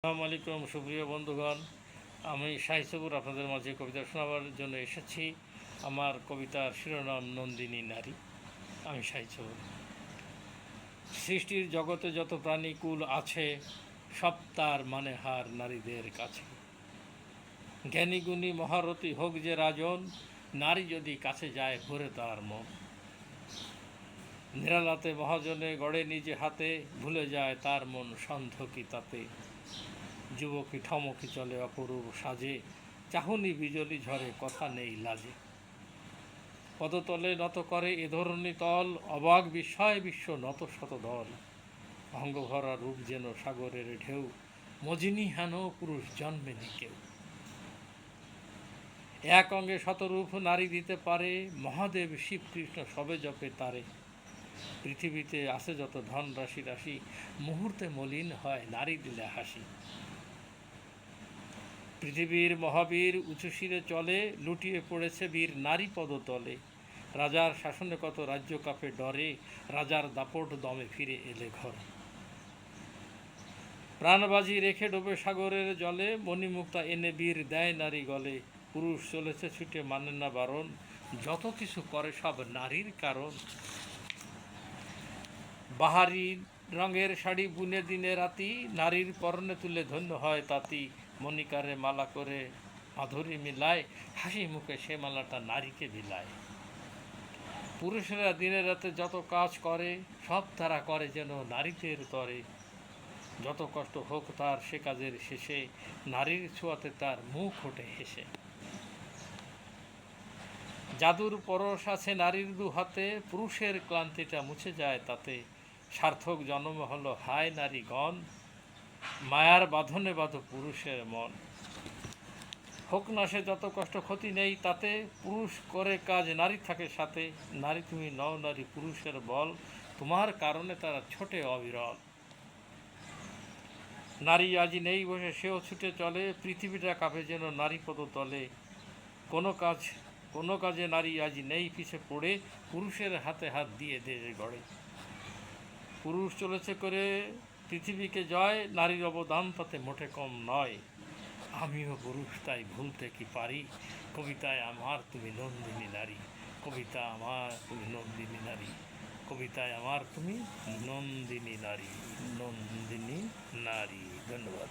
আসসালামু আলাইকুম সুপ্রিয় বন্ধুগণ, আমি শাহী সবুর আপনাদের মাঝে কবিতা শোনাবার জন্য এসেছি। আমার কবিতার শিরোনাম নন্দিনী নারী। আমি শাহী সবুর। সৃষ্টির জগতে যত প্রাণীকুল আছে, সব তার মানে হার নারীদের কাছে। জ্ঞানীগুণী মহারথী হোক যে রাজন, নারী যদি কাছে যায় ভরে তার মন। নিরালাতে মহাজনে গড়ে নিজে হাতে, ভুলে যায় তার মন সন্ধকি তাতে। যুবকী ঠমকি চলে অপরূপ সাজে, চাহনি বিজলি ঝরে কথা নেই লাজে। পদতলে নত করে এ ধরণী তল, অবাক বিস্ময় বিশ্ব নত শত দল। অঙ্গভরা রূপ যেন সাগরের ঢেউ, মজিনী হেন পুরুষ জন্মেনি কেউ। এক অঙ্গে শতরূপ নারী দিতে পারে, মহাদেব শিব কৃষ্ণ সবে জপে তারে। পৃথিবীতে আছে যত ধন রাশি রাশি, মুহূর্তে মলিন হয় নারী দিলে হাসি। পৃথিবীর মহাবীর উঁচু শিরে চলে, লুটিয়ে পড়েছে বীর নারী পদতলে। রাজার শাসনে কত রাজ্য কাপে ডরে, রাজার দাপট দমে ফিরে এলে ঘর। প্রাণবাজি রেখে ডোবে সাগরের জলে, মণিমুক্তা এনে বীর দেয় নারী গলে। পুরুষ চলেছে ছুটে মানে না বারণ, যত কিছু করে সব নারীর কারণ। বাহারি রঙের শাড়ি বুনে দিনে রাতি, নারীর পরনে তুলে ধন্য হয় তাঁতি। মণিকারে মালা করে মাধুরী মিলায়, হাসি মুখে সে মালাটা নারীকে বিলায়। পুরুষেরা দিনে রাতে যত কাজ করে, সব তারা করে যেন নারীদের তরে। যত কষ্ট হোক তার সে কাজের শেষে, নারীর ছোঁয়াতে তার মুখ ওঠে হেসে। জাদুর পরশ আছে নারীর দু হাতে, পুরুষের ক্লান্তিটা মুছে যায় তাতে। সার্থক জন্ম হলো হায় নারীগণ, মায়ার বাঁধনে বাঁধো পুরুষের মন। হোক না সে যত কষ্ট ক্ষতি নেই তাতে, পুরুষ করে কাজ নারী থাকে সাথে। নারী তুমি নও নারী পুরুষের বল, তোমার কারণে তারা ছোটে অবিরল। নারী আজি নেই বসে সেও ছুটে চলে, পৃথিবীটা কাঁপে যেন নারী পদতলে। কোনো কাজে নারী আজি নেই পিছে পড়ে, পুরুষের হাতে হাত দিয়ে দেশ গড়ে। পুরুষ চলেছে করে পৃথিবীকে জয়, নারীর অবদান তাতে মোটে কম নয়। আমিও পুরুষ তাই ভুলতে কি পারি, কবিতায় আমার তুমি নন্দিনী নারী। কবিতা আমার তুমি নন্দিনী নারী, কবিতায় আমার তুমি নন্দিনী নারী, নন্দিনী নারী। ধন্যবাদ।